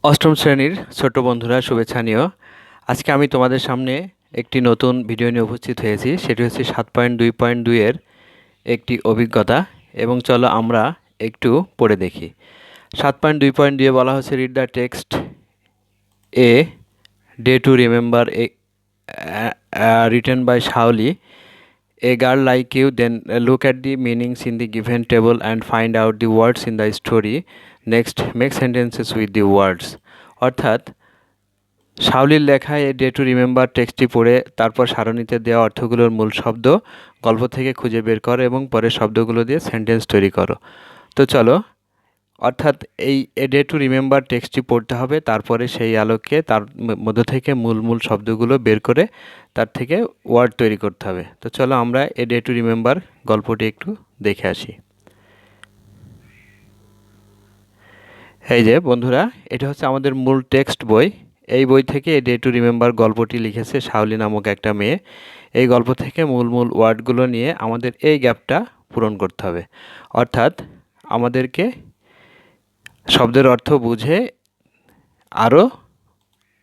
অষ্টম শ্রেণীর ছোট বন্ধুরা শুভেচ্ছা নিও। আজকে আমি তোমাদের সামনে একটি নতুন ভিডিও নিয়ে উপস্থিত হয়েছি। সেটি হচ্ছে 7.2.2 এর একটি অভিজ্ঞতা এবং চলো আমরা একটু পড়ে দেখি। 7.2.2 এ বলা হচ্ছে read the text a day to remember a written by Shaoli. A girl like you, then look at the meanings in the given table and find out the words in the story. Next, make sentences with the words. অর্থাৎ শাওলির লেখা এই day to remember টেক্সটটি পড়ে তারপর সারণীতে দেওয়া অর্থগুলোর মূল শব্দ গল্প থেকে খুঁজে বের করো এবং পরে শব্দগুলো দিয়ে সেন্টেন্স তৈরি করো। তো চলো, অর্থাৎ এই এ ডে টু রিমেম্বার টেক্সটটি পড়তে হবে, তারপরে সেই আলোকে তার মধ্য থেকে মূল শব্দগুলো বের করে তার থেকে ওয়ার্ড তৈরি করতে হবে। তো চলো আমরা এ ডে টু রিমেম্বার গল্পটি একটু দেখে আসি। এই যে বন্ধুরা, এটা হচ্ছে আমাদের মূল টেক্সট বই। এই বই থেকে এ ডে টু রিমেম্বার গল্পটি লিখেছে শাওলি নামক একটা মেয়ে। এই গল্প থেকে মূল ওয়ার্ডগুলো নিয়ে আমাদের এই গ্যাপটা পূরণ করতে হবে। অর্থাৎ আমাদেরকে শব্দের অর্থ বুঝে আরও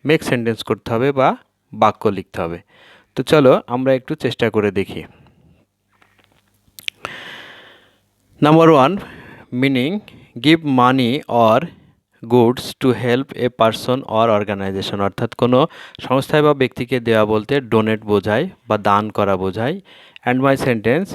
মেক সেন্টেন্স করতে হবে বা বাক্য লিখতে হবে। তো চলো আমরা একটু চেষ্টা করে দেখি। Number 1, meaning give money or goods to help a person or organisation. অর্থাৎ কোনো সংস্থায় বা ব্যক্তিকে দেওয়া বলতে ডোনেট বোঝায় বা দান করা বোঝায়। And my sentence,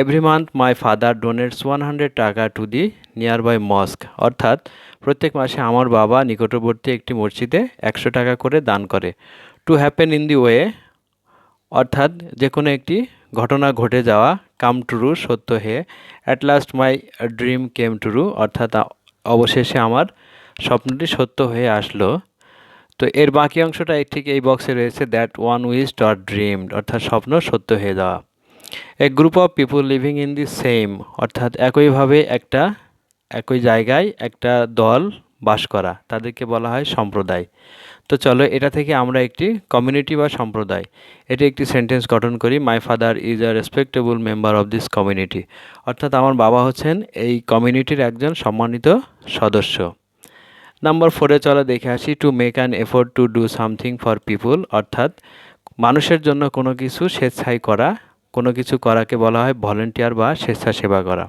every month my father donates 100 টাকা টু দি নিয়ার বাই মস্ক। অর্থাৎ প্রত্যেক মাসে আমার বাবা নিকটবর্তী একটি মসজিদে 100 টাকা করে দান করে। To happen in the way, অর্থাৎ যে কোনো একটি ঘটনা ঘটে যাওয়া। কাম ট্রু, সত্য হে। At last my dream came true, অর্থাৎ অবশেষে আমার স্বপ্নটি সত্য হয়ে আসলো। তো এর বাকি অংশটা ঠিক এই বক্সে রয়েছে, that one wished or dreamed, অর্থাৎ স্বপ্ন সত্য হয়ে যাওয়া। A group of people living in the same, অর্থাৎ একইভাবে একই জায়গায় একটা দল বাস করা, তাদেরকে বলা হয় সম্প্রদায়। তো চলো এটা থেকে আমরা একটি কমিউনিটি বা সম্প্রদায়, এটি একটি সেন্টেন্স গঠন করি। My father is a respectable member of this community, অর্থাৎ আমার বাবা হচ্ছেন এই কমিউনিটির একজন সম্মানিত সদস্য। নাম্বার 4-এ চলো দেখে আসি। To make an effort to do something for পিপুল, অর্থাৎ মানুষের জন্য কোনো কিছু স্বেচ্ছায় করা, কোনো কিছু করাকে বলা হয় ভলেন্টিয়ার বা স্বেচ্ছাসেবা করা।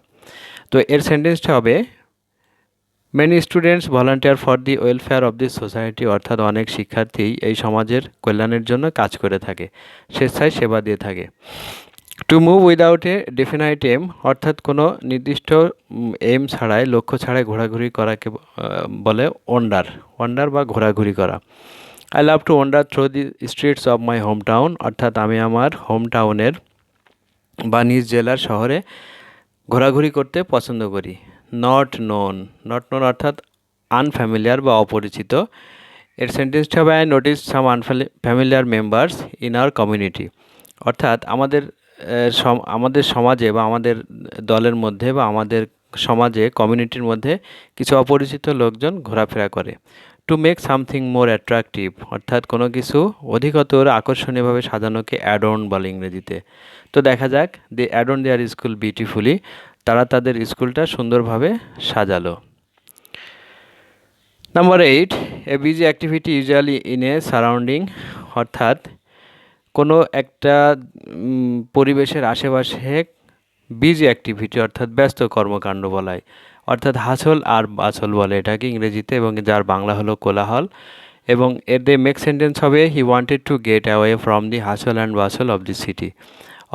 তো এর সেন্টেন্সটা হবে many students volunteer for the welfare of this society, অর্থাৎ অনেক শিক্ষার্থী এই সমাজের কল্যাণের জন্য কাজ করে থাকে, স্বেচ্ছায় সেবা দিয়ে থাকে। To move without a definite aim, অর্থাৎ কোনো নির্দিষ্ট এম ছাড়াই, লক্ষ্য ছাড়াই ঘোরাঘুরি করাকে বলে ওয়ান্ডার বা ঘোরাঘুরি করা। I love to wonder through the streets of my home town, অর্থাৎ আমি আমার হোম টাউনের বা নিজ জেলার শহরে ঘোরাঘুরি করতে পছন্দ করি। নট নোন অর্থাৎ আনফ্যামিলিয়ার বা অপরিচিত। এর সেন্টেন্সটা হবে I notice some unfamiliar members in our community, অর্থাৎ আমাদের সমাজে বা আমাদের দলের মধ্যে বা আমাদের সমাজে কমিউনিটির মধ্যে কিছু অপরিচিত লোকজন ঘোরাফেরা করে। To make something more attractive, অর্থাৎ কোনো কিছু অধিকতর আকর্ষণীয়ভাবে সাজানোকে অ্যাডর্ন বলে ইংরেজিতে। তো দেখা যাক, they adorn their school beautifully, তারা তাদের স্কুলটা সুন্দরভাবে সাজালো। Number 8, a busy activity usually in a surrounding, অর্থাৎ কোনো একটা পরিবেশের আশেপাশে বিজি অ্যাক্টিভিটি অর্থাৎ ব্যস্ত কর্মকাণ্ড বলায়, অর্থাৎ হাসল আর বাসল বলে এটাকে ইংরেজিতে, এবং যার বাংলা হলো কোলাহল। এবং এর দিয়ে মেক সেন্টেন্স হবে he wanted to get away from the hustle and bustle of the city,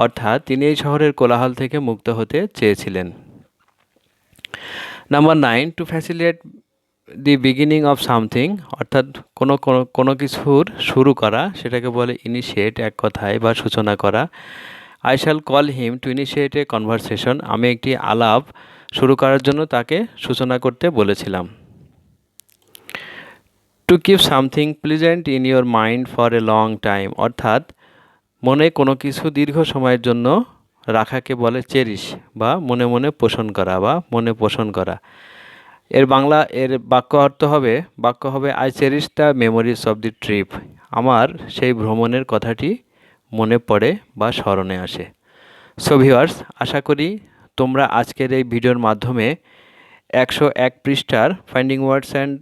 অর্থাৎ তিনি এই শহরের কোলাহল থেকে মুক্ত হতে চেয়েছিলেন। Number 9, to facilitate the beginning of something, অর্থাৎ কোনো কিছুর শুরু করা, সেটাকে বলে ইনিশিয়েট, এক কথায় বা সূচনা করা। I shall call him to initiate a conversation, আমি একটি আলাপ শুরু করার জন্য তাকে সূচনা করতে বলেছিলাম। To keep something pleasant in your mind for a long time, অর্থাৎ মনে কোনো কিছু দীর্ঘ সময়ের জন্য রাখাকে বলে চেরিশ বা মনে মনে পোষণ করা বা মনে পোষণ করা। এর বাক্য হবে I cherish the memories of the trip, আমার সেই ভ্রমণের কথাটি মনে পড়ে বা স্মরণে আসে। সো ভিউয়ার্স, আশা করি তোমরা আজকের এই ভিডিওর মাধ্যমে 101 পৃষ্ঠার finding words and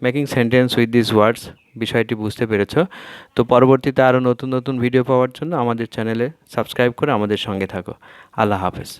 making sentence with this words বিষয়টি বুঝতে পেরেছো। তো পরবর্তীতে আরও নতুন নতুন ভিডিও পাওয়ার জন্য আমাদের চ্যানেলে সাবস্ক্রাইব করে আমাদের সঙ্গে থাকো। আল্লাহ হাফেজ।